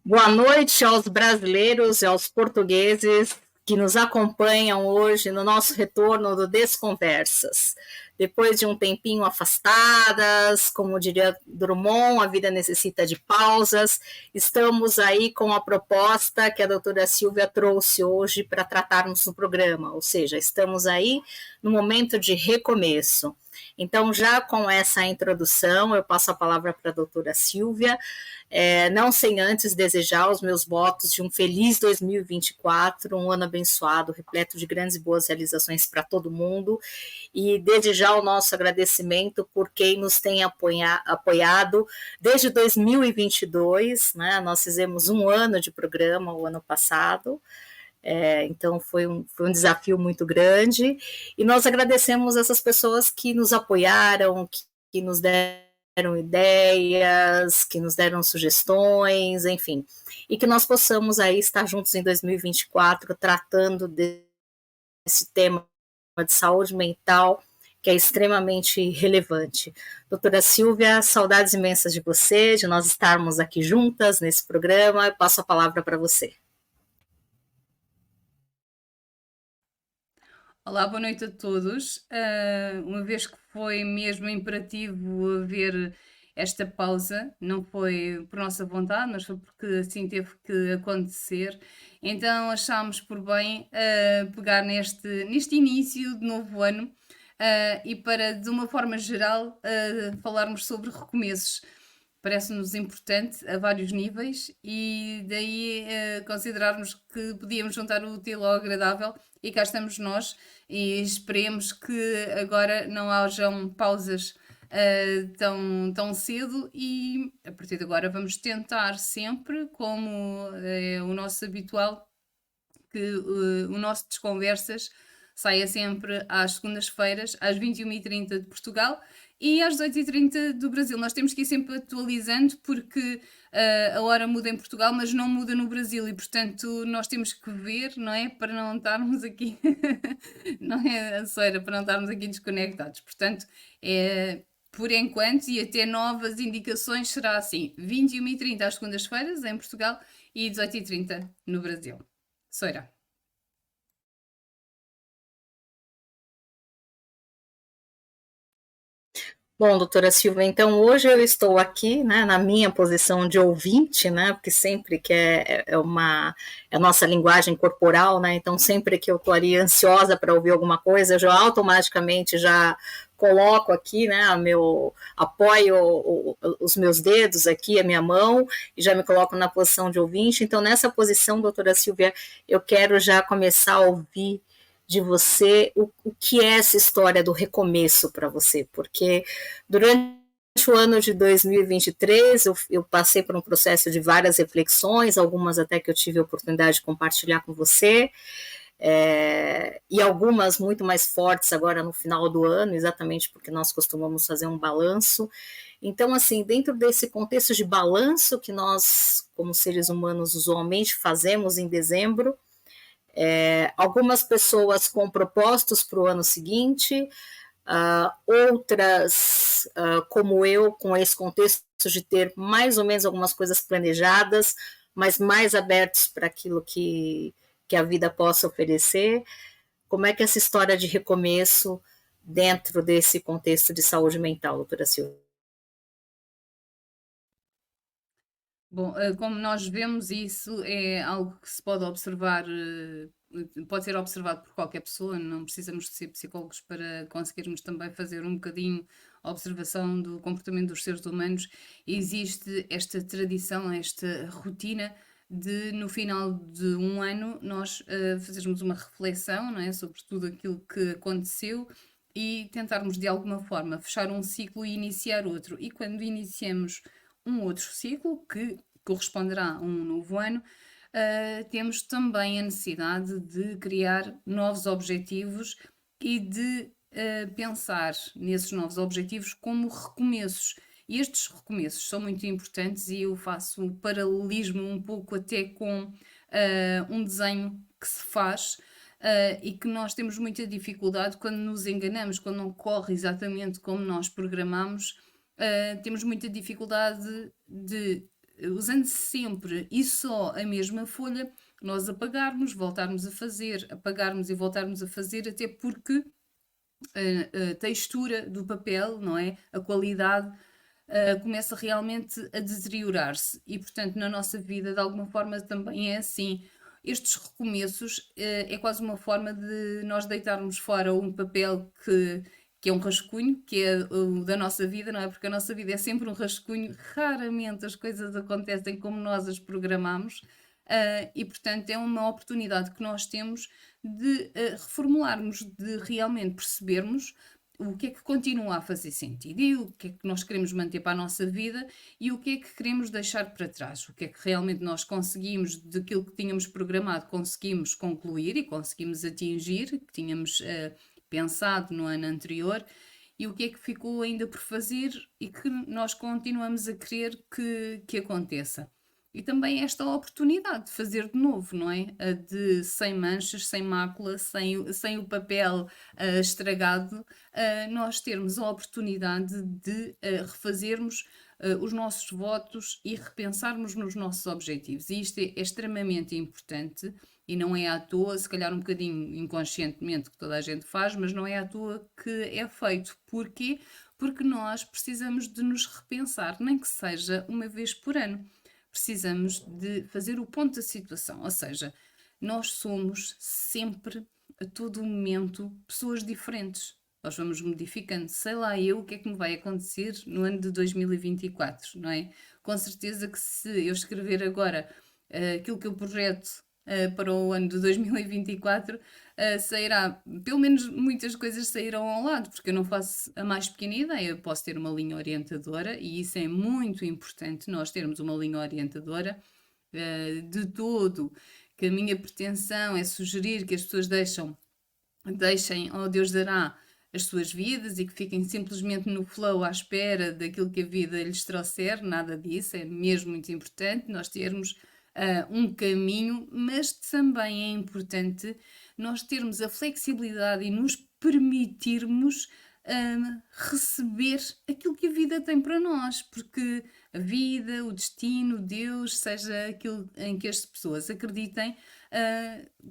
Boa noite aos brasileiros e aos portugueses que nos acompanham hoje no nosso retorno do Desconversas. Depois de um tempinho afastadas, como diria Drummond, a vida necessita de pausas. Estamos aí com a proposta que a doutora Silvia trouxe hoje para tratarmos no programa, ou seja, estamos aí no momento de recomeço. Então, já com essa introdução, eu passo a palavra para a doutora Silvia, não sem antes desejar os meus votos de um feliz 2024, um ano abençoado, repleto de grandes e boas realizações para todo mundo, e desde já o nosso agradecimento por quem nos tem apoiado desde 2022, né? Nós fizemos um ano de programa o ano passado, então foi um desafio muito grande, e nós agradecemos essas pessoas que nos apoiaram, que nos deram ideias, que nos deram sugestões, enfim, e que nós possamos aí estar juntos em 2024 tratando desse tema de saúde mental, que é extremamente relevante. Doutora Silvia, saudades imensas de você, de nós estarmos aqui juntas nesse programa. Eu passo a palavra para você. Olá, boa noite a todos. Uma vez que foi mesmo imperativo haver esta pausa, não foi por nossa vontade, mas foi porque assim teve que acontecer. Então achámos por bem pegar neste início de novo ano e para, de uma forma geral, falarmos sobre recomeços. Parece-nos importante a vários níveis e daí considerarmos que podíamos juntar o útil ao agradável e cá estamos nós e esperemos que agora não hajam pausas tão cedo e a partir de agora vamos tentar sempre, como é o nosso habitual, que o nosso Desconversas saia sempre às segundas-feiras, às 21h30 de Portugal e às 18h30 do Brasil. Nós temos que ir sempre atualizando porque a hora muda em Portugal, mas não muda no Brasil e, portanto, nós temos que ver, não é? Para não estarmos aqui, não é, a Soeira, para não estarmos aqui desconectados. Portanto, por enquanto, e até novas indicações, será assim: 21h30 às segundas-feiras em Portugal e 18h30 no Brasil. Soeira. Bom, doutora Silva, então hoje eu estou aqui, né, na minha posição de ouvinte, né, porque sempre que é a nossa linguagem corporal, né, então sempre que eu estou ali ansiosa para ouvir alguma coisa, eu já automaticamente já coloco aqui, né, apoio os meus dedos aqui, a minha mão, e já me coloco na posição de ouvinte. Então nessa posição, doutora Silvia, eu quero já começar a ouvir de você o que é essa história do recomeço para você, porque durante o ano de 2023 eu passei por um processo de várias reflexões, algumas até que eu tive a oportunidade de compartilhar com você, e algumas muito mais fortes agora no final do ano, exatamente porque nós costumamos fazer um balanço. Então, assim, dentro desse contexto de balanço que nós, como seres humanos, usualmente fazemos em dezembro, algumas pessoas com propósitos para o ano seguinte, outras, como eu, com esse contexto de ter mais ou menos algumas coisas planejadas, mas mais abertos para aquilo que a vida possa oferecer. Como é que essa história de recomeço dentro desse contexto de saúde mental, doutora Silvia? Bom, como nós vemos, isso é algo que se pode observar, pode ser observado por qualquer pessoa, não precisamos de ser psicólogos para conseguirmos também fazer um bocadinho a observação do comportamento dos seres humanos. Existe esta tradição, esta rotina de, no final de um ano, nós fazermos uma reflexão, não é, sobre tudo aquilo que aconteceu e tentarmos de alguma forma fechar um ciclo e iniciar outro. E quando iniciamos um outro ciclo que corresponderá a um novo ano, temos também a necessidade de criar novos objetivos e de pensar nesses novos objetivos como recomeços. E estes recomeços são muito importantes e eu faço um paralelismo um pouco até com um desenho que se faz e que nós temos muita dificuldade quando nos enganamos, quando não corre exatamente como nós programamos, temos muita dificuldade de usando sempre e só a mesma folha, nós apagarmos, voltarmos a fazer, apagarmos e voltarmos a fazer, até porque a textura do papel, não é? A qualidade começa realmente a deteriorar-se e, portanto, na nossa vida, de alguma forma, também é assim. Estes recomeços é quase uma forma de nós deitarmos fora um papel que é um rascunho, que é o da nossa vida, não é? Porque a nossa vida é sempre um rascunho, raramente as coisas acontecem como nós as programamos. E portanto é uma oportunidade que nós temos de reformularmos, de realmente percebermos o que é que continua a fazer sentido e o que é que nós queremos manter para a nossa vida e o que é que queremos deixar para trás, o que é que realmente nós conseguimos, daquilo que tínhamos programado, conseguimos concluir e conseguimos atingir, que tínhamos pensado no ano anterior, e o que é que ficou ainda por fazer e que nós continuamos a querer que aconteça. E também esta oportunidade de fazer de novo, não é? Sem manchas, sem mácula, sem o papel estragado, nós termos a oportunidade de refazermos os nossos votos e repensarmos nos nossos objetivos. E isto é extremamente importante e não é à toa, se calhar um bocadinho inconscientemente que toda a gente faz, mas não é à toa que é feito. Porquê? Porque nós precisamos de nos repensar, nem que seja uma vez por ano. Precisamos de fazer o ponto da situação, ou seja, nós somos sempre, a todo momento, pessoas diferentes. Nós vamos modificando, sei lá eu o que é que me vai acontecer no ano de 2024, não é? Com certeza que se eu escrever agora aquilo que eu projeto para o ano de 2024, sairá, pelo menos muitas coisas sairão ao lado, porque eu não faço a mais pequena ideia. Eu posso ter uma linha orientadora e isso é muito importante, nós termos uma linha orientadora de todo, que a minha pretensão é sugerir que as pessoas deixem ao Deus dará as suas vidas e que fiquem simplesmente no flow à espera daquilo que a vida lhes trouxer, nada disso, é mesmo muito importante nós termos um caminho, mas também é importante nós termos a flexibilidade e nos permitirmos receber aquilo que a vida tem para nós, porque a vida, o destino, Deus, seja aquilo em que as pessoas acreditem,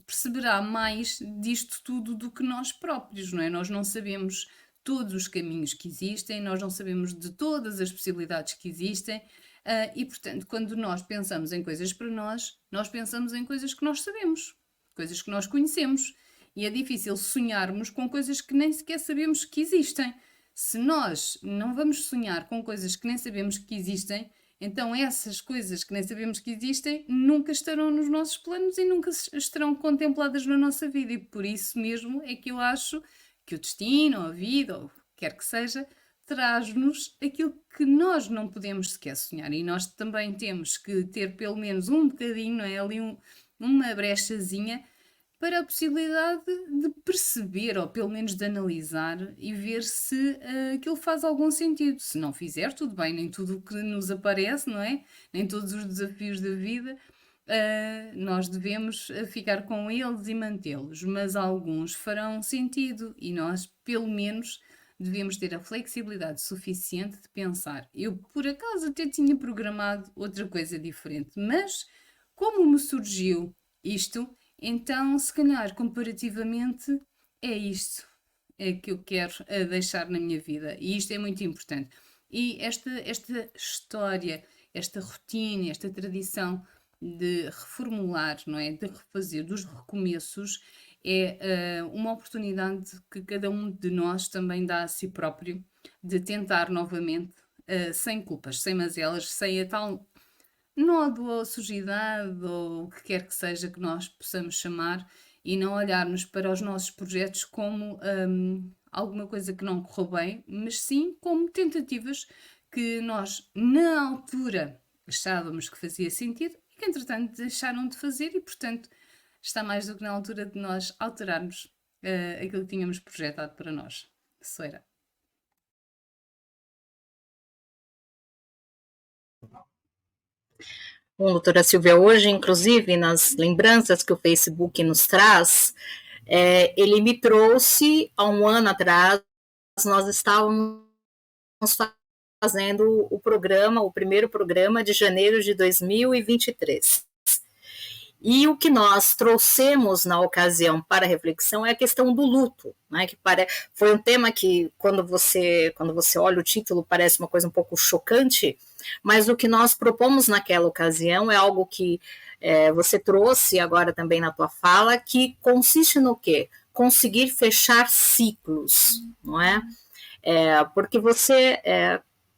perceberá mais disto tudo do que nós próprios, não é? Nós não sabemos todos os caminhos que existem, nós não sabemos de todas as possibilidades que existem, e portanto, quando nós pensamos em coisas para nós pensamos em coisas que nós sabemos, coisas que nós conhecemos. E é difícil sonharmos com coisas que nem sequer sabemos que existem. Se nós não vamos sonhar com coisas que nem sabemos que existem, então essas coisas que nem sabemos que existem nunca estarão nos nossos planos e nunca estarão contempladas na nossa vida. E por isso mesmo é que eu acho que o destino, ou a vida, ou o que quer que seja, traz-nos aquilo que nós não podemos sequer sonhar. E nós também temos que ter pelo menos um bocadinho, não é? Ali uma brechazinha para a possibilidade de perceber, ou pelo menos de analisar e ver se aquilo faz algum sentido. Se não fizer, tudo bem, nem tudo o que nos aparece, não é? Nem todos os desafios da vida, nós devemos ficar com eles e mantê-los, mas alguns farão sentido e nós, pelo menos, devemos ter a flexibilidade suficiente de pensar. Eu, por acaso, até tinha programado outra coisa diferente, mas como me surgiu isto, então, se calhar, comparativamente, é isto que eu quero deixar na minha vida. E isto é muito importante. E esta história, esta rotina, esta tradição de reformular, não é? De refazer, dos recomeços, é uma oportunidade que cada um de nós também dá a si próprio de tentar novamente, sem culpas, sem mazelas, sem a tal nódoa ou sujidade ou o que quer que seja que nós possamos chamar e não olharmos para os nossos projetos como alguma coisa que não correu bem, mas sim como tentativas que nós, na altura, achávamos que fazia sentido e que, entretanto, deixaram de fazer e, portanto, está mais do que na altura de nós alterarmos aquilo que tínhamos projetado para nós. Soeira. Bom, doutora Silvia, hoje, inclusive, nas lembranças que o Facebook nos traz, ele me trouxe, há um ano atrás, nós estávamos fazendo o primeiro programa de janeiro de 2023. E o que nós trouxemos na ocasião para reflexão é a questão do luto, né? Que foi um tema que, quando você olha o título, parece uma coisa um pouco chocante, mas o que nós propomos naquela ocasião é algo que você trouxe agora também na tua fala, que consiste no quê? Conseguir fechar ciclos, não é? Porque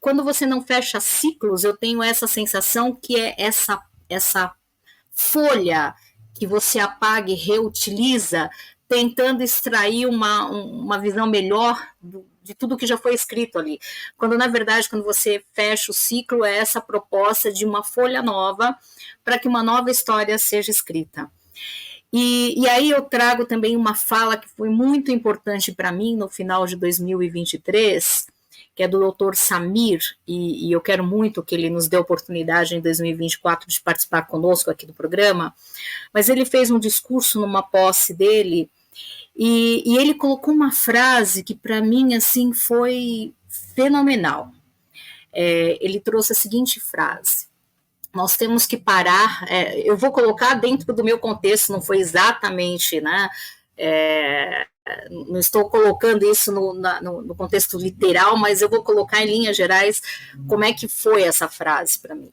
quando você não fecha ciclos, eu tenho essa sensação que é essa folha que você apaga e reutiliza, tentando extrair uma visão melhor de tudo que já foi escrito ali. Quando, na verdade, quando você fecha o ciclo, é essa proposta de uma folha nova para que uma nova história seja escrita. E aí eu trago também uma fala que foi muito importante para mim no final de 2023, que é do Dr. Samir, e eu quero muito que ele nos dê a oportunidade em 2024 de participar conosco aqui do programa, mas ele fez um discurso numa posse dele, e ele colocou uma frase que para mim assim foi fenomenal. Ele trouxe a seguinte frase: nós temos que parar, eu vou colocar dentro do meu contexto, não foi exatamente, né, não estou colocando isso no contexto literal, mas eu vou colocar em linhas gerais como é que foi essa frase para mim.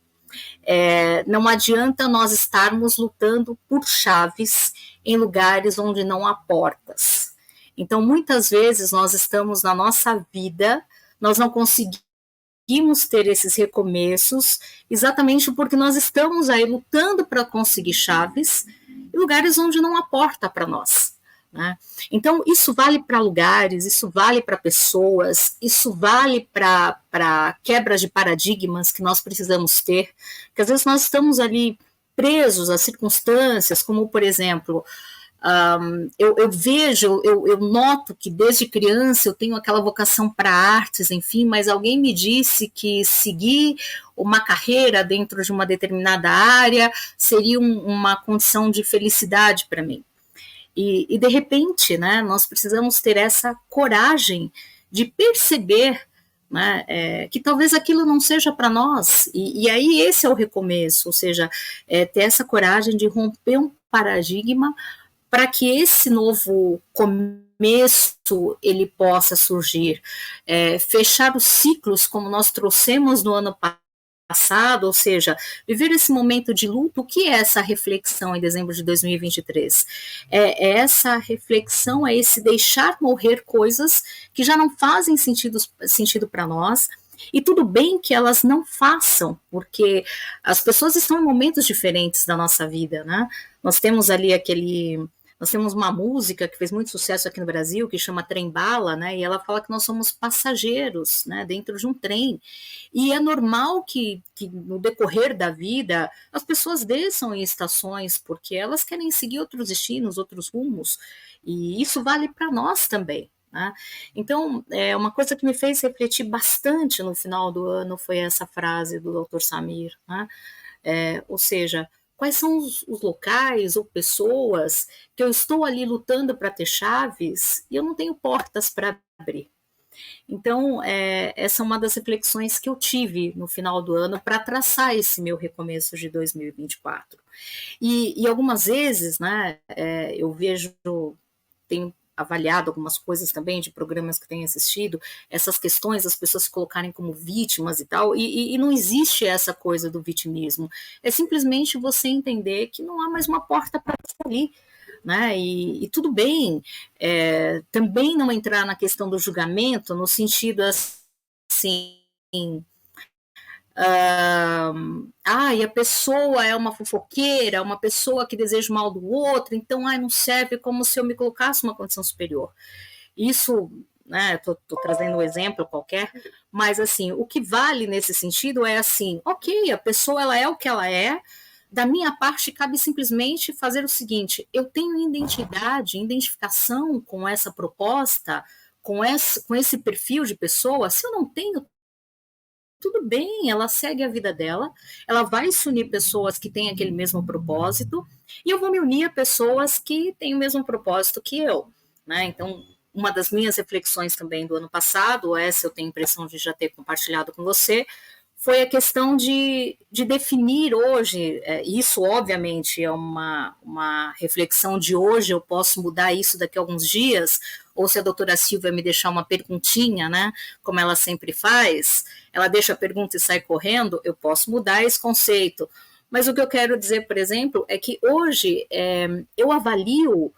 Não adianta nós estarmos lutando por chaves em lugares onde não há portas. Então, muitas vezes nós estamos na nossa vida, nós não conseguimos ter esses recomeços, exatamente porque nós estamos aí lutando para conseguir chaves em lugares onde não há porta para nós, né? Então, isso vale para lugares, isso vale para pessoas, isso vale para quebras de paradigmas que nós precisamos ter, porque às vezes nós estamos ali presos a circunstâncias, como, por exemplo, eu noto que desde criança eu tenho aquela vocação para artes, enfim, mas alguém me disse que seguir uma carreira dentro de uma determinada área seria uma condição de felicidade para mim. E de repente, né, nós precisamos ter essa coragem de perceber, né, que talvez aquilo não seja para nós, e aí esse é o recomeço, ou seja, ter essa coragem de romper um paradigma para que esse novo começo ele possa surgir, fechar os ciclos como nós trouxemos no ano passado, ou seja, viver esse momento de luto. O que é essa reflexão em dezembro de 2023? Essa reflexão, é esse deixar morrer coisas que já não fazem sentido para nós, e tudo bem que elas não façam, porque as pessoas estão em momentos diferentes da nossa vida, né? Nós temos uma música que fez muito sucesso aqui no Brasil, que chama Trem Bala, né? E ela fala que nós somos passageiros, né, dentro de um trem. E é normal que no decorrer da vida as pessoas desçam em estações, porque elas querem seguir outros destinos, outros rumos. E isso vale para nós também, né? Então, uma coisa que me fez refletir bastante no final do ano foi essa frase do Dr. Samir, né? Ou seja, quais são os locais ou pessoas que eu estou ali lutando para ter chaves e eu não tenho portas para abrir. Então, essa é uma das reflexões que eu tive no final do ano para traçar esse meu recomeço de 2024. E algumas vezes, né, eu tenho avaliado algumas coisas também de programas que tenho assistido, essas questões, as pessoas se colocarem como vítimas e tal, e não existe essa coisa do vitimismo, é simplesmente você entender que não há mais uma porta para sair, né? E tudo bem, também não entrar na questão do julgamento, no sentido assim, e a pessoa é uma fofoqueira, uma pessoa que deseja o mal do outro, então não serve, como se eu me colocasse uma condição superior. Isso, né, tô trazendo um exemplo qualquer, mas assim, o que vale nesse sentido é assim, ok, a pessoa ela é o que ela é, da minha parte cabe simplesmente fazer o seguinte: eu tenho identificação com essa proposta, com esse perfil de pessoa. Se eu não tenho, tudo bem, ela segue a vida dela, ela vai se unir pessoas que têm aquele mesmo propósito, e eu vou me unir a pessoas que têm o mesmo propósito que eu, né? Então, uma das minhas reflexões também do ano passado, essa eu tenho a impressão de já ter compartilhado com você, foi a questão de definir hoje, isso obviamente é uma reflexão de hoje, eu posso mudar isso daqui a alguns dias, ou se a doutora Silvia me deixar uma perguntinha, né, como ela sempre faz, ela deixa a pergunta e sai correndo, eu posso mudar esse conceito. Mas o que eu quero dizer, por exemplo, é que hoje eu avalio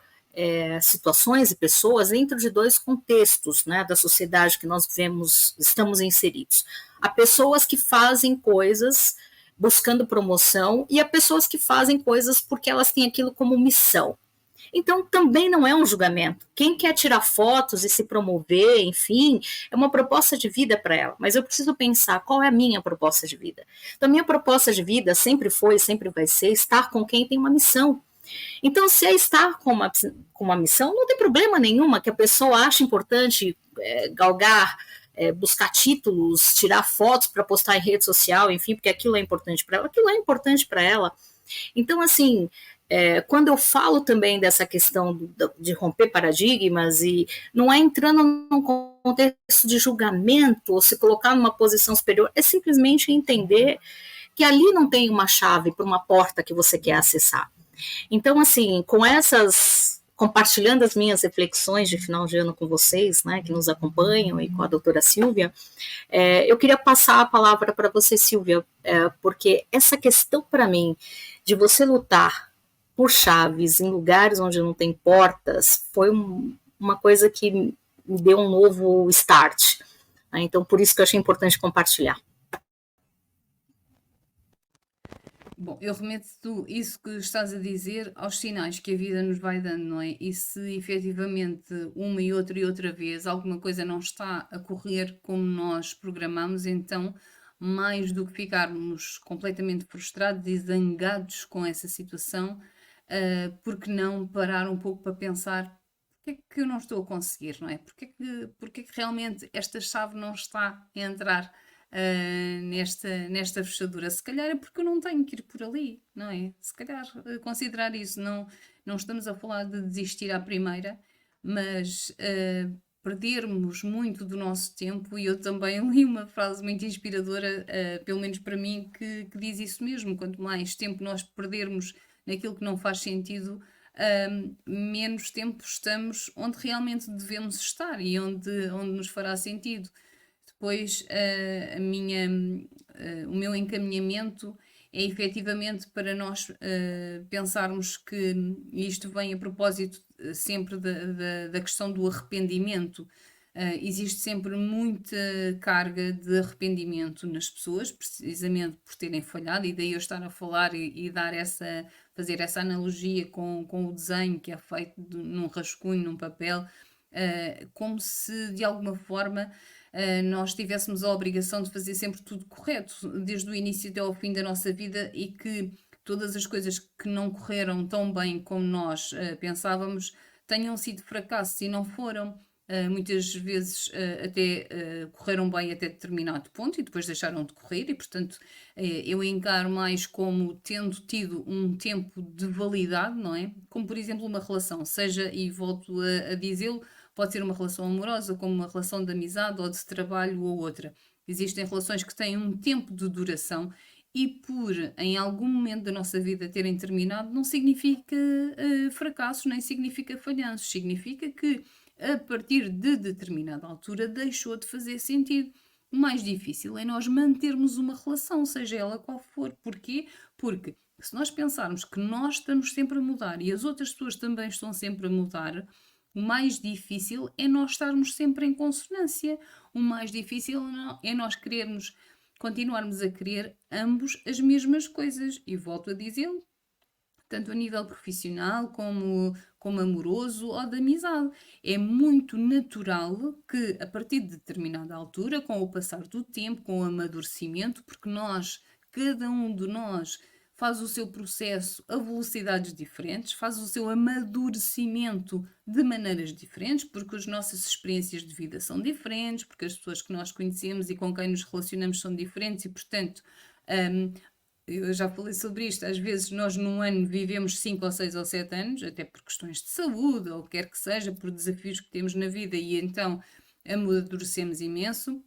situações e pessoas dentro de dois contextos, né, da sociedade que nós vivemos, estamos inseridos. Há pessoas que fazem coisas buscando promoção e há pessoas que fazem coisas porque elas têm aquilo como missão. Então, também não é um julgamento. Quem quer tirar fotos e se promover, enfim, é uma proposta de vida para ela. Mas eu preciso pensar qual é a minha proposta de vida. Então, a minha proposta de vida sempre foi e sempre vai ser estar com quem tem uma missão. Então, se é estar com uma missão, não tem problema nenhuma que a pessoa ache importante galgar, buscar títulos, tirar fotos para postar em rede social, enfim, porque aquilo é importante para ela, aquilo é importante para ela. Então, assim, quando eu falo também dessa questão de romper paradigmas, e não é entrando num contexto de julgamento ou se colocar numa posição superior, é simplesmente entender que ali não tem uma chave para uma porta que você quer acessar. Então, assim, compartilhando as minhas reflexões de final de ano com vocês, né, que nos acompanham, e com a doutora Silvia, eu queria passar a palavra para você, Silvia, porque essa questão para mim de você lutar por chaves em lugares onde não tem portas foi uma coisa que me deu um novo start. Né? Então, por isso que eu achei importante compartilhar. Bom, eu remeto isso que estás a dizer aos sinais que a vida nos vai dando, não é? E se efetivamente uma e outra vez alguma coisa não está a correr como nós programamos, então, mais do que ficarmos completamente frustrados e zangados com essa situação, por que não parar um pouco para pensar porque é que eu não estou a conseguir, não é? Porque é que realmente esta chave não está a entrar nesta fechadura? Se calhar é porque eu não tenho que ir por ali, não é? Se calhar considerar isso, não estamos a falar de desistir à primeira, mas perdermos muito do nosso tempo. E eu também li uma frase muito inspiradora, pelo menos para mim, que diz isso mesmo: quanto mais tempo nós perdermos naquilo que não faz sentido, menos tempo estamos onde realmente devemos estar e onde nos fará sentido. Depois, o meu encaminhamento é efetivamente para nós pensarmos que, e isto vem a propósito sempre da questão do arrependimento. Existe sempre muita carga de arrependimento nas pessoas, precisamente por terem falhado, e daí eu estar a falar e fazer essa analogia com o desenho que é feito num rascunho, num papel, como se de alguma forma nós tivéssemos a obrigação de fazer sempre tudo correto, desde o início até ao fim da nossa vida, e que todas as coisas que não correram tão bem como nós pensávamos tenham sido fracassos, e não foram. Muitas vezes até correram bem até determinado ponto e depois deixaram de correr, e portanto eu encaro mais como tendo tido um tempo de validade, não é? Como por exemplo uma relação, seja, e volto a dizê-lo, pode ser uma relação amorosa, como uma relação de amizade ou de trabalho ou outra. Existem relações que têm um tempo de duração, e por em algum momento da nossa vida terem terminado, não significa fracasso, nem significa falhanços, significa que a partir de determinada altura deixou de fazer sentido. O mais difícil é nós mantermos uma relação, seja ela qual for. Porquê? Porque se nós pensarmos que nós estamos sempre a mudar e as outras pessoas também estão sempre a mudar, o mais difícil é nós estarmos sempre em consonância. O mais difícil é nós continuarmos a querer ambos as mesmas coisas. E volto a dizê-lo, tanto a nível profissional como amoroso ou de amizade. É muito natural que, a partir de determinada altura, com o passar do tempo, com o amadurecimento, porque cada um de nós faz o seu processo a velocidades diferentes, faz o seu amadurecimento de maneiras diferentes, porque as nossas experiências de vida são diferentes, porque as pessoas que nós conhecemos e com quem nos relacionamos são diferentes, e, portanto, eu já falei sobre isto, às vezes nós num ano vivemos 5 ou 6 ou 7 anos, até por questões de saúde ou o que quer que seja, por desafios que temos na vida e então amadurecemos imenso.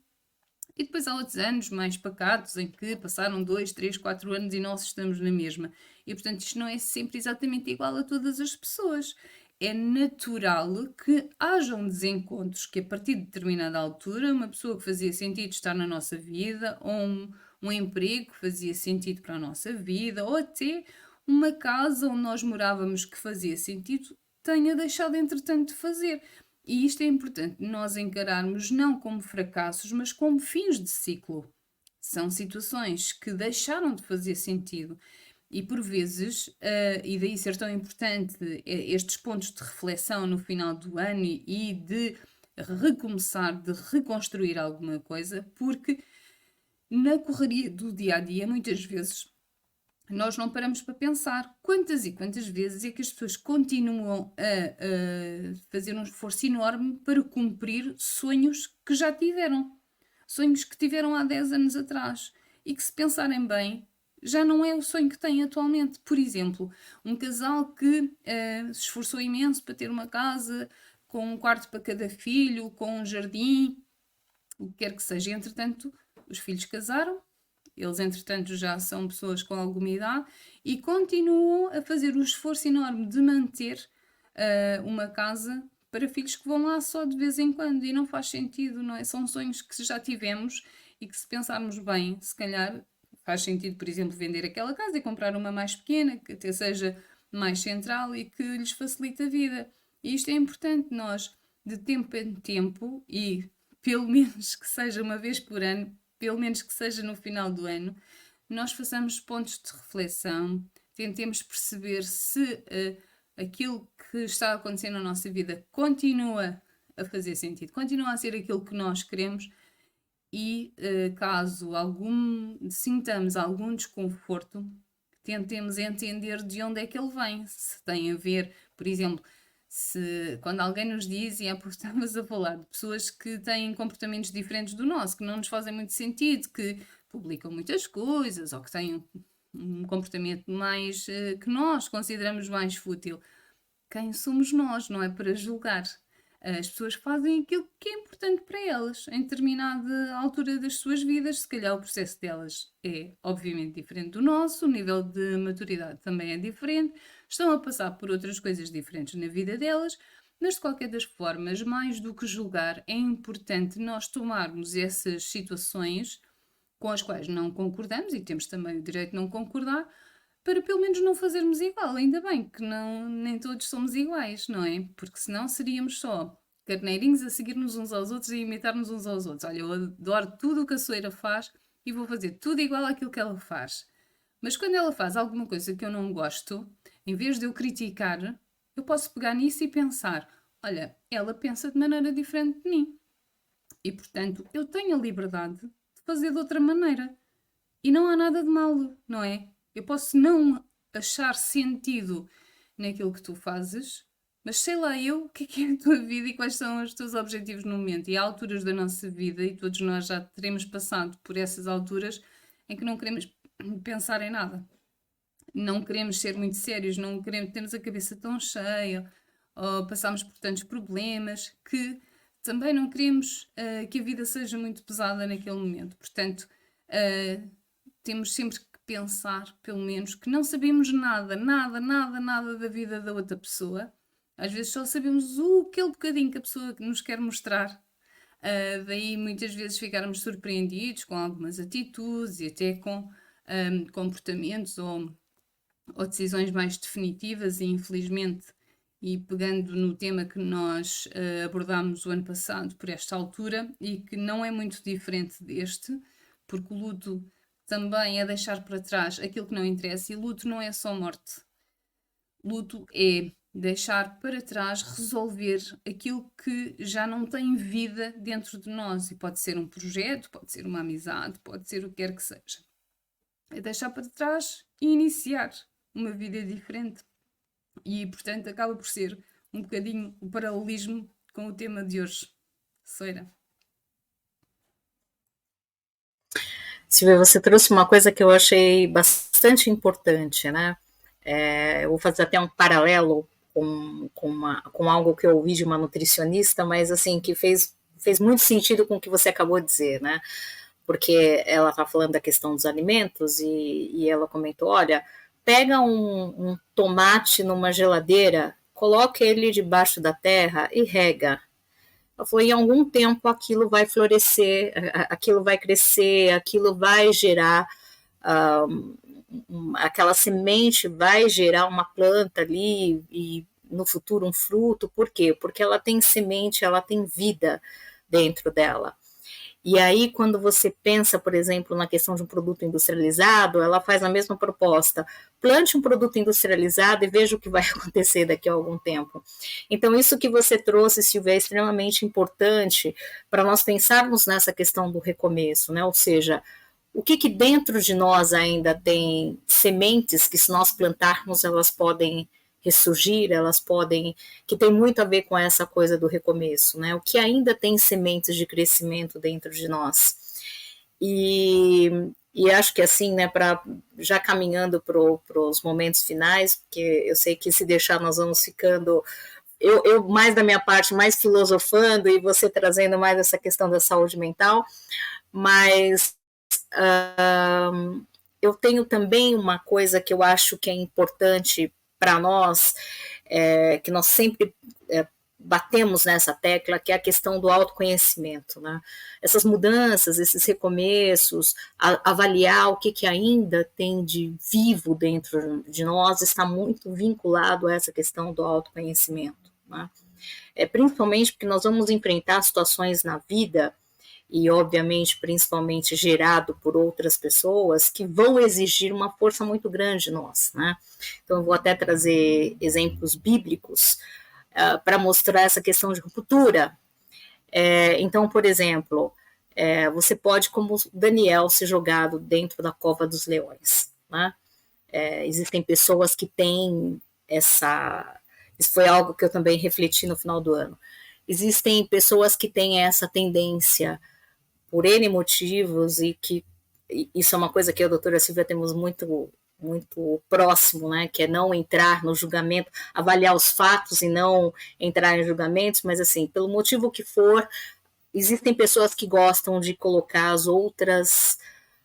E depois há outros anos mais pacatos em que passaram 2, 3, 4 anos e nós estamos na mesma. E portanto isto não é sempre exatamente igual a todas as pessoas. É natural que hajam desencontros que a partir de determinada altura uma pessoa que fazia sentido estar na nossa vida ou um emprego que fazia sentido para a nossa vida ou até uma casa onde nós morávamos que fazia sentido tenha deixado entretanto de fazer. E isto é importante nós encararmos não como fracassos, mas como fins de ciclo. São situações que deixaram de fazer sentido. E por vezes, e daí ser tão importante estes pontos de reflexão no final do ano e de recomeçar, de reconstruir alguma coisa, porque na correria do dia a dia, muitas vezes, nós não paramos para pensar quantas e quantas vezes é que as pessoas continuam a fazer um esforço enorme para cumprir sonhos que já tiveram. Sonhos que tiveram há 10 anos atrás e que, se pensarem bem, já não é o sonho que têm atualmente. Por exemplo, um casal que se esforçou imenso para ter uma casa com um quarto para cada filho, com um jardim, o que quer que seja. Entretanto, os filhos casaram, eles entretanto já são pessoas com alguma idade e continuam a fazer o esforço enorme de manter uma casa para filhos que vão lá só de vez em quando e não faz sentido, não é? São sonhos que já tivemos e que, se pensarmos bem, se calhar faz sentido, por exemplo, vender aquela casa e comprar uma mais pequena, que até seja mais central e que lhes facilite a vida. E isto é importante, nós, de tempo em tempo, e pelo menos que seja uma vez por ano, pelo menos que seja no final do ano, nós façamos pontos de reflexão, tentemos perceber se aquilo que está acontecendo na nossa vida continua a fazer sentido, continua a ser aquilo que nós queremos e caso sintamos algum desconforto, tentemos entender de onde é que ele vem, se tem a ver, por exemplo, se quando alguém nos diz, e há pouco estavas a falar de pessoas que têm comportamentos diferentes do nosso, que não nos fazem muito sentido, que publicam muitas coisas ou que têm um comportamento mais que nós consideramos mais fútil. Quem somos nós, não é para julgar. As pessoas fazem aquilo que é importante para elas em determinada altura das suas vidas. Se calhar o processo delas é obviamente diferente do nosso, o nível de maturidade também é diferente, estão a passar por outras coisas diferentes na vida delas, mas de qualquer das formas, mais do que julgar, é importante nós tomarmos essas situações com as quais não concordamos, e temos também o direito de não concordar, para pelo menos não fazermos igual. Ainda bem que nem todos somos iguais, não é? Porque senão seríamos só carneirinhos a seguir-nos uns aos outros e a imitar-nos uns aos outros. Olha, eu adoro tudo o que a Soeira faz e vou fazer tudo igual àquilo que ela faz. Mas quando ela faz alguma coisa que eu não gosto, em vez de eu criticar, eu posso pegar nisso e pensar: olha, ela pensa de maneira diferente de mim. E, portanto, eu tenho a liberdade de fazer de outra maneira. E não há nada de mal, não é? Eu posso não achar sentido naquilo que tu fazes, mas sei lá eu o que é a tua vida e quais são os teus objetivos no momento. E há alturas da nossa vida, e todos nós já teremos passado por essas alturas, em que não queremos pensar em nada. Não queremos ser muito sérios, não queremos, temos a cabeça tão cheia, ou passamos por tantos problemas, que também não queremos que a vida seja muito pesada naquele momento. Portanto, temos sempre que pensar, pelo menos, que não sabemos nada da vida da outra pessoa. Às vezes só sabemos aquele bocadinho que a pessoa nos quer mostrar. Daí muitas vezes ficarmos surpreendidos com algumas atitudes e até com comportamentos ou decisões mais definitivas, e infelizmente, e pegando no tema que nós abordámos o ano passado por esta altura, e que não é muito diferente deste, porque o luto também é deixar para trás aquilo que não interessa, e luto não é só morte. Luto é deixar para trás, resolver aquilo que já não tem vida dentro de nós, e pode ser um projeto, pode ser uma amizade, pode ser o que quer que seja. É deixar para trás e iniciar uma vida diferente. E, portanto, acaba por ser um bocadinho o paralelismo com o tema de hoje. Soeira. Silvia, você trouxe uma coisa que eu achei bastante bastante importante, né? Eu vou fazer até um paralelo com algo que eu ouvi de uma nutricionista, mas assim, que fez muito sentido com o que você acabou de dizer, né? Porque ela está falando da questão dos alimentos e ela comentou, olha, pega um tomate numa geladeira, coloca ele debaixo da terra e rega. Ela falou, em algum tempo aquilo vai florescer, aquilo vai crescer, aquilo vai gerar, aquela semente vai gerar uma planta ali e no futuro um fruto. Por quê? Porque ela tem semente, ela tem vida dentro dela. E aí, quando você pensa, por exemplo, na questão de um produto industrializado, ela faz a mesma proposta. Plante um produto industrializado e veja o que vai acontecer daqui a algum tempo. Então, isso que você trouxe, Silvia, é extremamente importante para nós pensarmos nessa questão do recomeço, né? Ou seja, o que dentro de nós ainda tem sementes que, se nós plantarmos, elas podem ressurgir, elas podem, que tem muito a ver com essa coisa do recomeço, né? O que ainda tem sementes de crescimento dentro de nós. E acho que assim, né, já caminhando para os momentos finais, porque eu sei que se deixar nós vamos ficando, eu mais da minha parte, mais filosofando e você trazendo mais essa questão da saúde mental, mas eu tenho também uma coisa que eu acho que é importante para nós, que nós sempre batemos nessa tecla, que é a questão do autoconhecimento, né? Essas mudanças, esses recomeços, avaliar o que ainda tem de vivo dentro de nós, está muito vinculado a essa questão do autoconhecimento, né? Principalmente porque nós vamos enfrentar situações na vida, e obviamente principalmente gerado por outras pessoas, que vão exigir uma força muito grande de nós, né? Então eu vou até trazer exemplos bíblicos para mostrar essa questão de ruptura. Então, por exemplo, você pode, como Daniel, ser jogado dentro da cova dos leões, né? Existem pessoas que têm essa... Isso foi algo que eu também refleti no final do ano. Existem pessoas que têm essa tendência por N motivos, e que isso é uma coisa que eu e a doutora Silvia temos muito próximo, né, que é não entrar no julgamento, avaliar os fatos e não entrar em julgamentos, mas assim, pelo motivo que for, existem pessoas que gostam de colocar as outras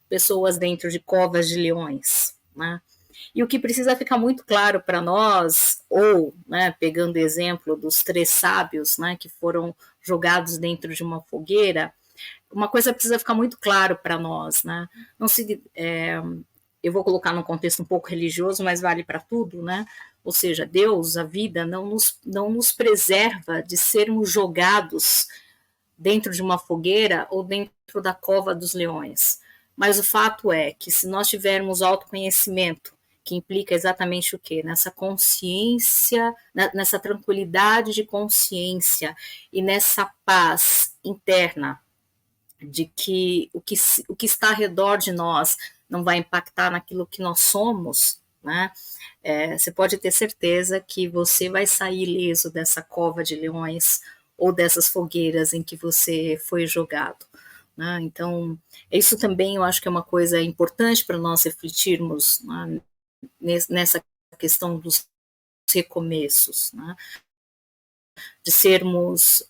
pessoas dentro de covas de leões, né? E o que precisa ficar muito claro para nós, ou, né, pegando o exemplo dos 3 sábios, né, que foram jogados dentro de uma fogueira, uma coisa precisa ficar muito claro para nós, né? Não se, eu vou colocar num contexto um pouco religioso, mas vale para tudo, né? Ou seja, Deus, a vida, não nos preserva de sermos jogados dentro de uma fogueira ou dentro da cova dos leões. Mas o fato é que, se nós tivermos autoconhecimento, que implica exatamente o quê? Nessa consciência, nessa tranquilidade de consciência e nessa paz interna, de que o que está ao redor de nós não vai impactar naquilo que nós somos, né? Você pode ter certeza que você vai sair ileso dessa cova de leões ou dessas fogueiras em que você foi jogado, né? Então, isso também eu acho que é uma coisa importante para nós refletirmos, né, nessa questão dos recomeços, né? De sermos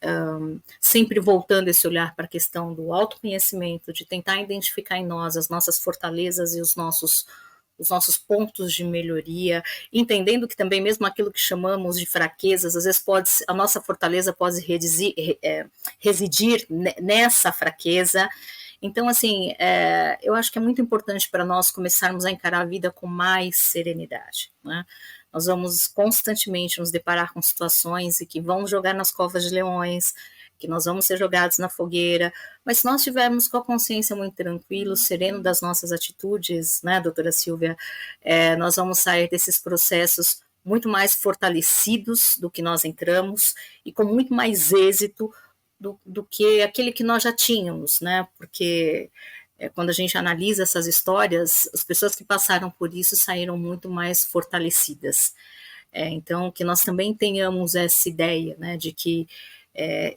sempre voltando esse olhar para a questão do autoconhecimento, de tentar identificar em nós as nossas fortalezas e os nossos pontos de melhoria, entendendo que também mesmo aquilo que chamamos de fraquezas, às vezes a nossa fortaleza pode residir nessa fraqueza. Então, assim, eu acho que é muito importante para nós começarmos a encarar a vida com mais serenidade, né? Nós vamos constantemente nos deparar com situações e que vão jogar nas covas de leões, que nós vamos ser jogados na fogueira, mas se nós estivermos com a consciência muito tranquila, sereno das nossas atitudes, né, doutora Silvia, nós vamos sair desses processos muito mais fortalecidos do que nós entramos e com muito mais êxito do que aquele que nós já tínhamos, né, porque quando a gente analisa essas histórias, as pessoas que passaram por isso saíram muito mais fortalecidas. Então, que nós também tenhamos essa ideia, né, de que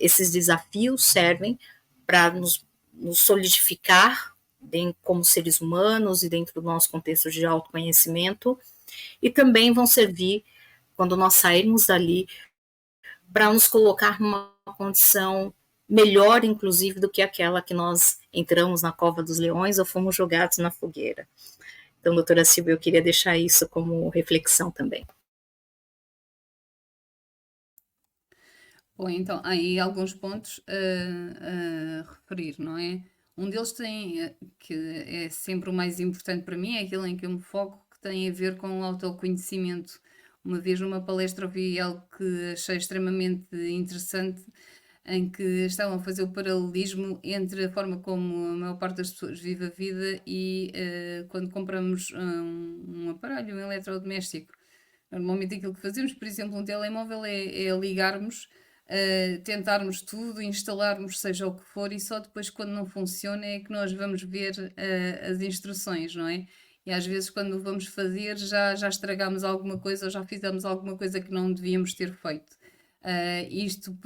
esses desafios servem para nos solidificar como seres humanos e dentro do nosso contexto de autoconhecimento, e também vão servir, quando nós sairmos dali, para nos colocar numa condição melhor, inclusive, do que aquela que nós entramos na cova dos leões ou fomos jogados na fogueira. Então, doutora Silvia, eu queria deixar isso como reflexão também. Bom, então, há aí alguns pontos a referir, não é? Um deles tem, que é sempre o mais importante para mim, é aquele em que eu me foco, que tem a ver com o autoconhecimento. Uma vez numa palestra ouvi algo que achei extremamente interessante, em que estavam a fazer o paralelismo entre a forma como a maior parte das pessoas vive a vida e quando compramos um aparelho, um eletrodoméstico. Normalmente aquilo que fazemos, por exemplo, um telemóvel é ligarmos, tentarmos tudo, instalarmos seja o que for, e só depois, quando não funciona, é que nós vamos ver as instruções, não é? E às vezes, quando o vamos fazer, já estragamos alguma coisa ou já fizemos alguma coisa que não devíamos ter feito. Isto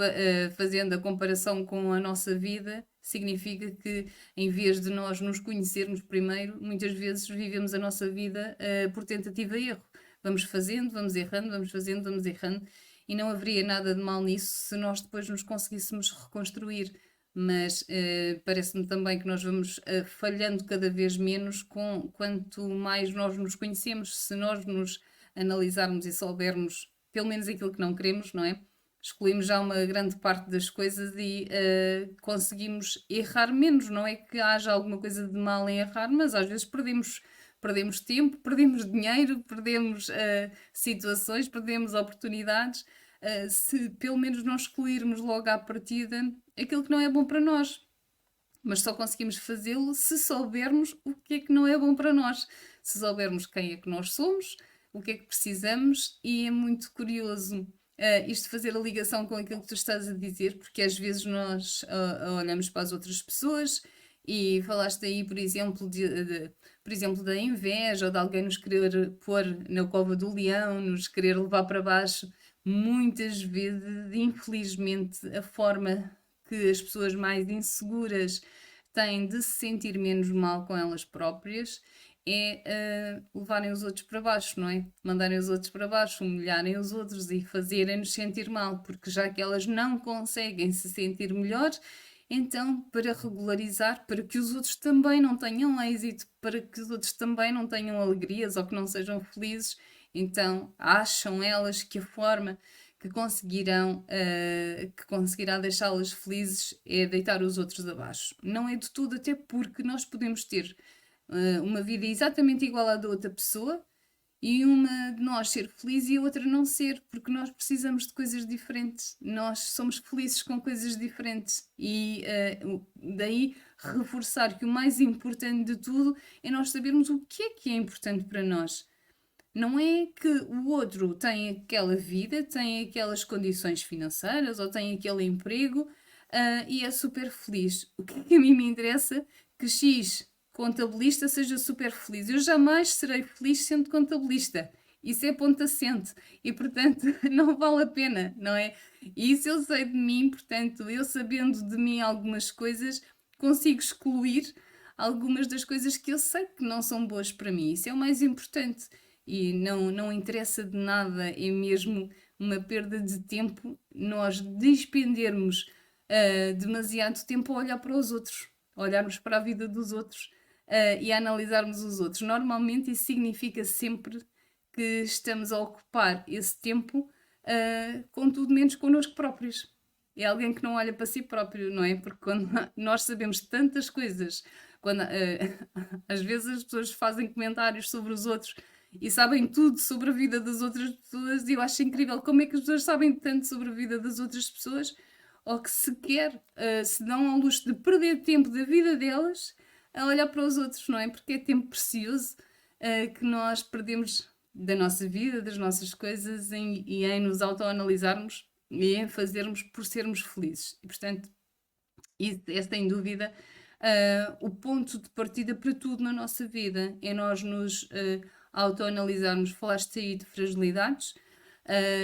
fazendo a comparação com a nossa vida, significa que em vez de nós nos conhecermos primeiro, muitas vezes vivemos a nossa vida por tentativa e erro. Vamos fazendo, vamos errando, vamos fazendo, vamos errando, e não haveria nada de mal nisso se nós depois nos conseguíssemos reconstruir. Mas parece-me também que nós vamos falhando cada vez menos quanto mais nós nos conhecemos. Se nós nos analisarmos e soubermos pelo menos aquilo que não queremos, não é? Excluímos já uma grande parte das coisas e conseguimos errar menos. Não é que haja alguma coisa de mal em errar, mas às vezes perdemos tempo, perdemos dinheiro, perdemos situações, perdemos oportunidades, se pelo menos não excluirmos logo à partida aquilo que não é bom para nós. Mas só conseguimos fazê-lo se soubermos o que é que não é bom para nós, se soubermos quem é que nós somos, o que é que precisamos. E é muito curioso isto fazer a ligação com aquilo que tu estás a dizer, porque às vezes nós olhamos para as outras pessoas e falaste aí, por exemplo, por exemplo, da inveja ou de alguém nos querer pôr na cova do leão, nos querer levar para baixo. Muitas vezes, infelizmente, a forma que as pessoas mais inseguras têm de se sentir menos mal com elas próprias é levarem os outros para baixo, não é? Mandarem os outros para baixo, humilharem os outros e fazerem-nos sentir mal, porque já que elas não conseguem se sentir melhor, então, para regularizar, para que os outros também não tenham êxito, para que os outros também não tenham alegrias ou que não sejam felizes, então acham elas que a forma que conseguirá deixá-las felizes é deitar os outros abaixo. Não é de tudo, até porque nós podemos ter uma vida exatamente igual à da outra pessoa e uma de nós ser feliz e a outra não ser, porque nós precisamos de coisas diferentes. Nós somos felizes com coisas diferentes e daí reforçar que o mais importante de tudo é nós sabermos o que é importante para nós. Não é que o outro tem aquela vida, tem aquelas condições financeiras ou tem aquele emprego e é super feliz. O que a mim me interessa? Que X contabilista seja super feliz. Eu jamais serei feliz sendo contabilista. Isso é ponto assente e, portanto, não vale a pena, não é? E isso eu sei de mim, portanto, eu sabendo de mim algumas coisas, consigo excluir algumas das coisas que eu sei que não são boas para mim. Isso é o mais importante e não interessa de nada, é mesmo uma perda de tempo nós despendermos demasiado tempo a olhar para os outros, a olharmos para a vida dos outros e a analisarmos os outros. Normalmente isso significa sempre que estamos a ocupar esse tempo com tudo menos connosco próprios. É alguém que não olha para si próprio, não é? Porque quando nós sabemos tantas coisas, quando às vezes as pessoas fazem comentários sobre os outros e sabem tudo sobre a vida das outras pessoas, e eu acho incrível como é que as pessoas sabem tanto sobre a vida das outras pessoas ou que sequer se dão ao luxo de perder tempo da vida delas a olhar para os outros, não é? Porque é tempo precioso que nós perdemos da nossa vida, das nossas coisas e em nos autoanalisarmos e em fazermos por sermos felizes. E, portanto, isso é sem dúvida o ponto de partida para tudo na nossa vida, é nós nos autoanalisarmos. Falaste aí de fragilidades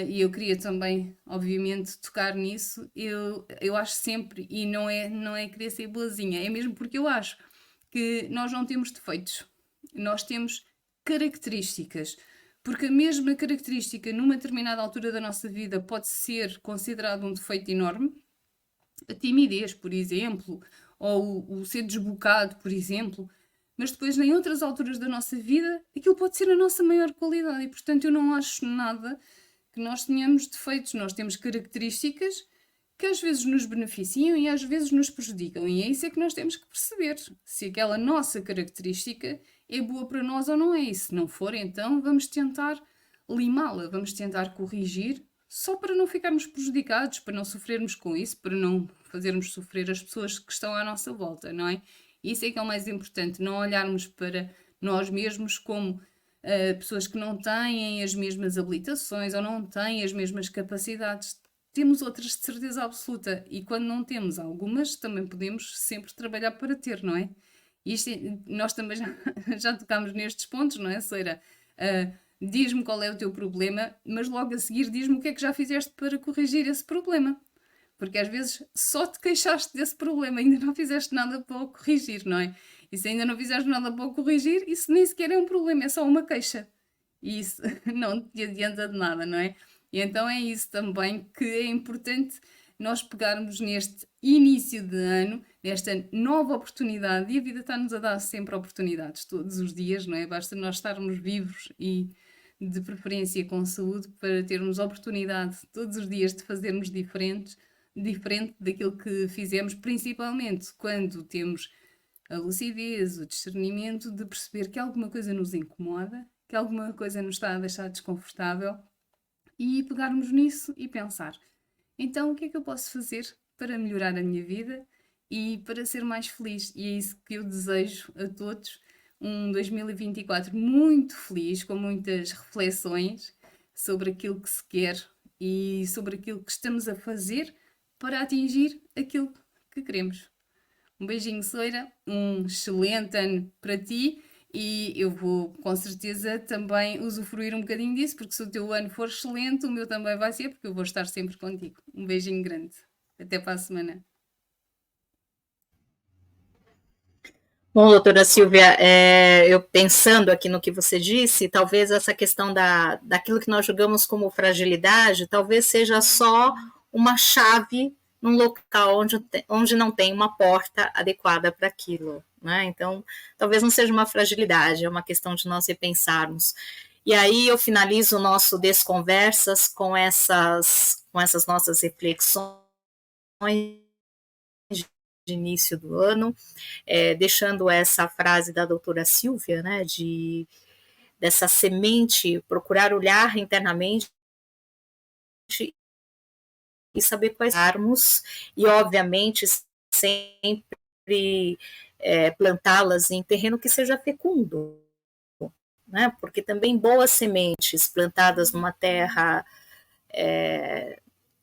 e eu queria também, obviamente, tocar nisso. Eu acho sempre, e não é querer ser boazinha, é mesmo porque eu acho que nós não temos defeitos, nós temos características, porque a mesma característica numa determinada altura da nossa vida pode ser considerado um defeito enorme, a timidez, por exemplo, ou o ser desbocado, por exemplo, mas depois em outras alturas da nossa vida aquilo pode ser a nossa maior qualidade e portanto eu não acho nada que nós tenhamos defeitos, nós temos características que às vezes nos beneficiam e às vezes nos prejudicam e é isso é que nós temos que perceber, se aquela nossa característica é boa para nós ou não é, e se não for então vamos tentar limá-la, vamos tentar corrigir só para não ficarmos prejudicados, para não sofrermos com isso, para não fazermos sofrer as pessoas que estão à nossa volta, não é? Isso é que é o mais importante, não olharmos para nós mesmos como pessoas que não têm as mesmas habilitações ou não têm as mesmas capacidades. Temos outras de certeza absoluta e quando não temos algumas também podemos sempre trabalhar para ter, não é? Isto, nós também já tocámos nestes pontos, não é, Ceira? Diz-me qual é o teu problema, mas logo a seguir diz-me o que é que já fizeste para corrigir esse problema. Porque às vezes só te queixaste desse problema, ainda não fizeste nada para o corrigir, não é? E se ainda não fizeste nada para o corrigir, isso nem sequer é um problema, é só uma queixa. E isso não te adianta de nada, não é? E então é isso também que é importante nós pegarmos neste início de ano, nesta nova oportunidade, e a vida está-nos a dar sempre oportunidades, todos os dias, não é? Basta nós estarmos vivos e de preferência com saúde para termos oportunidade todos os dias de fazermos diferente daquilo que fizemos, principalmente quando temos a lucidez, o discernimento de perceber que alguma coisa nos incomoda, que alguma coisa nos está a deixar desconfortável e pegarmos nisso e pensar, então o que é que eu posso fazer para melhorar a minha vida e para ser mais feliz? E é isso que eu desejo a todos, um 2024 muito feliz, com muitas reflexões sobre aquilo que se quer e sobre aquilo que estamos a fazer para atingir aquilo que queremos. Um beijinho, Soira, um excelente ano para ti e eu vou com certeza também usufruir um bocadinho disso, porque se o teu ano for excelente, o meu também vai ser, porque eu vou estar sempre contigo. Um beijinho grande. Até para a semana. Bom, doutora Silvia, eu pensando aqui no que você disse, talvez essa questão daquilo que nós julgamos como fragilidade, talvez seja só uma chave num local onde não tem uma porta adequada para aquilo, né? Então, talvez não seja uma fragilidade, é uma questão de nós repensarmos. E aí eu finalizo o nosso Desconversas com essas nossas reflexões de início do ano, deixando essa frase da doutora Silvia, né, dessa semente, procurar olhar internamente e saber quais armos, e obviamente sempre plantá-las em terreno que seja fecundo, né, porque também boas sementes plantadas numa terra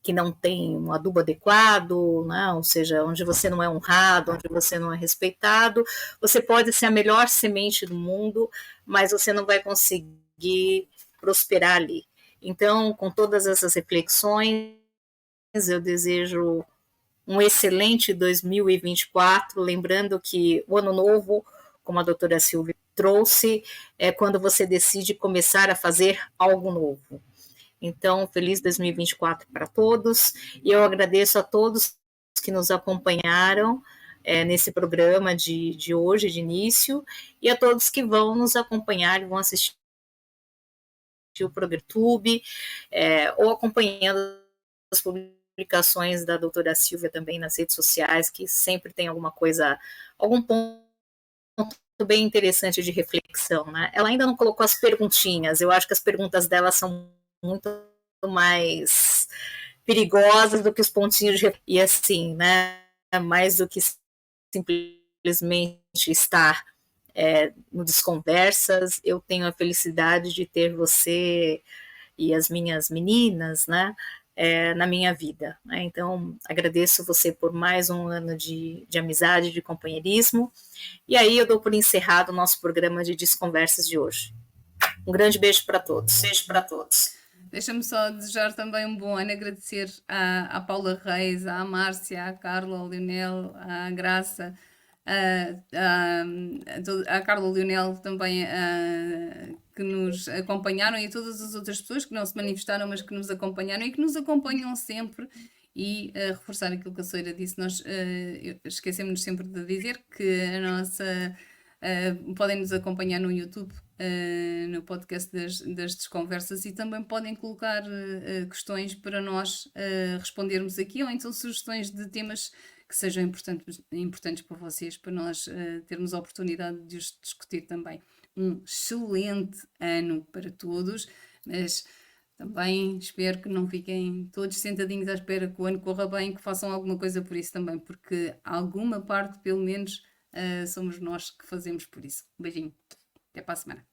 que não tem um adubo adequado, né? Ou seja, onde você não é honrado, onde você não é respeitado, você pode ser a melhor semente do mundo, mas você não vai conseguir prosperar ali. Então, com todas essas reflexões, eu desejo um excelente 2024, lembrando que o ano novo, como a doutora Silvia trouxe, é quando você decide começar a fazer algo novo. Então, feliz 2024 para todos, e eu agradeço a todos que nos acompanharam nesse programa de hoje, de início, e a todos que vão nos acompanhar e vão assistir o programa do YouTube, ou acompanhando as publicações da doutora Silvia também nas redes sociais, que sempre tem alguma coisa, algum ponto bem interessante de reflexão, né? Ela ainda não colocou as perguntinhas, eu acho que as perguntas dela são muito mais perigosas do que os pontinhos de... E assim, né, mais do que simplesmente estar no Desconversas, eu tenho a felicidade de ter você e as minhas meninas, né, na minha vida, né? Então, agradeço você por mais um ano de amizade, de companheirismo, e aí eu dou por encerrado o nosso programa de Desconversas de hoje. Um grande beijo para todos. Beijo para todos. Deixa-me só desejar também um bom ano, agradecer à Paula Reis, à Márcia, à Carla, ao Leonel, à Graça, à Carla Leonel também, que nos acompanharam, e a todas as outras pessoas que não se manifestaram, mas que nos acompanharam e que nos acompanham sempre. E reforçar aquilo que a Soeira disse, nós esquecemos sempre de dizer que a nossa. Podem nos acompanhar no YouTube, no podcast das Desconversas, e também podem colocar questões para nós respondermos aqui, ou então sugestões de temas que sejam importantes para vocês, para nós termos a oportunidade de os discutir também. Um excelente ano para todos, mas também espero que não fiquem todos sentadinhos à espera que o ano corra bem, que façam alguma coisa por isso também, porque alguma parte, pelo menos, somos nós que fazemos por isso. Um beijinho, até para a semana.